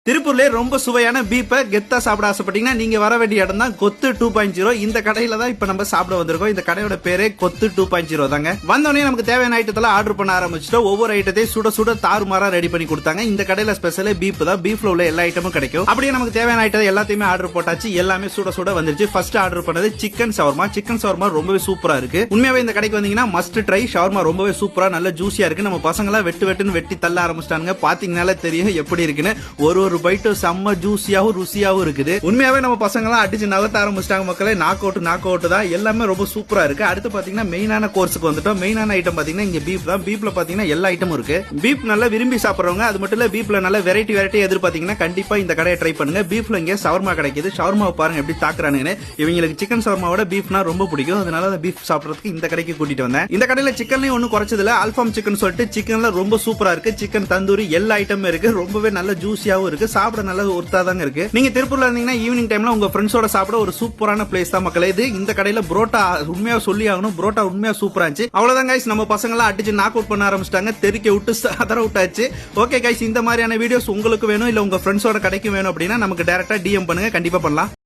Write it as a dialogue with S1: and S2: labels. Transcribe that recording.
S1: திருப்பூர்ல ரொம்ப சுவையான பீப்பை கெத்தா சாப்பிட ஆசைப்பட்டீங்கன்னா நீங்க வர வேண்டிய இடம் தான் கொத்து 2.0. இந்த கடையில தான் இப்ப நம்ம சாப்பிட வந்திருக்கோம். இந்த கடையோட பேரே கொத்து 2.0 தாங்க. வந்தோடனே நமக்கு தேவையான ஐட்டத்தெல்லாம் ஆர்டர் பண்ண ஆரம்பிச்சிட்டோம். ஒவ்வொரு ஐட்டத்தையும் சுட சுட தாறுமாறா ரெடி பண்ணி கொடுத்தாங்க. இந்த கடையில ஸ்பெஷலே பீப் தான். பீஃப்ல உள்ள எல்லா ஐட்டமும் கிடைக்கும். அப்படியே நமக்கு தேவையான ஐட்டம் எல்லாத்தையுமே ஆர்டர் போட்டாச்சு. எல்லாமே சுட சுட வந்துருச்சு. ஃபர்ஸ்ட் ஆர்டர் பண்ணது சிக்கன் ஷவர்மா. சிக்கன் ஷவர்மா ரொம்பவே சூப்பரா இருக்கு. உண்மையாவே இந்த கடைக்கு வந்தீங்கன்னா மஸ்ட் ட்ரை. ஷவர்மா ரொம்பவே சூப்பரா நல்ல ஜூசியா இருக்கு. நம்ம பசங்க எல்லாம் வெட்டுன்னு வெட்டி தள்ள ஆரம்பிச்சிட்டாங்க. பாத்தீங்கன்னாலே தெரியும் எப்படி இருக்குன்னு. ஒரு பைட்டு செம்ம ஜூசியாவும் ருசியாவும் இருக்குது. உண்மையாவே நம்ம பசங்க எல்லாம் அடிச்சு நகர்த்த ஆரம்பிச்சிட்டாங்க. மக்களே நாக் அவுட் தான். எல்லாமே ரொம்ப சூப்பரா இருக்கு. அடுத்து பாத்தீங்கன்னா மெயினான கோர்ஸுக்கு வந்துட்டோம். மெயினான ஐட்டம் பாத்தீங்கன்னா இங்க பீப் தான். பீப்ல பாத்தீங்கன்னா எல்லா ஐட்டமும் இருக்கு. பீப் நல்லா விரும்பி சாப்பிடுறவங்க, அது மட்டும் இல்ல பீப்ல நல்ல வெரைட்டி எதிர்பார்த்தீங்கன்னா கண்டிப்பா இந்த கடையை ட்ரை பண்ணுங்க. பீப்ல இங்க ஷவர்மா கிடைக்குது. ஷவர்மாவை பாருங்க எப்படி தாக்குறானுன்னு. இவங்களுக்கு சிக்கன் ஷவர்மாவோட பீஃப்னா ரொம்ப பிடிக்கும். அதனால பீஃப் சாப்பிடறதுக்கு இந்த கடைக்கு கூட்டிட்டு வந்தேன். இந்த கடையில சிக்கன்லயும் ஒன்னும் குறைச்சது இல்ல. அல்ஃபாம் சிக்கன் சொல்லிட்டு சிக்கன்ல ரொம்ப சூப்பரா இருக்கு. சிக்கன் தந்தூரி எல்லா ஐட்டமும் இருக்கு. ரொம்பவே நல்ல ஜூசியாவும் இருக்கு. சாப்பிட நல்ல ஒருத்தாதாங்க இருக்கு. நீங்க திருப்பூர்ல இருந்தீங்கன்னா ஈவினிங் டைம்ல உங்க ஃப்ரெண்ட்ஸோட சாப்பிட ஒரு சூப்பரான பிளேஸ் தான் மக்களே இது. இந்த கடையில புரோட்டா உண்மையா சொல்லி ஆகணும். புரோட்டா உண்மையா சூப்பரா இருந்துச்சு. அவ்வளவுதான் கைஸ், நம்ம பசங்க எல்லாம் அடிச்சு நாக் அவுட் பண்ண ஆரம்பிச்சிட்டாங்க. தெறிக்க விட்டு அதர விட்டாச்சு. ஓகே கைஸ், இந்த மாதிரியான வீடியோஸ் உங்களுக்கு வேணும் இல்ல உங்க ஃப்ரெண்ட்ஸோட கடைக்கு வேணும் அப்படின்னா நமக்கு டைரக்டா டிஎம் பண்ணுங்க. கண்டிப்பா பண்ணலாம்.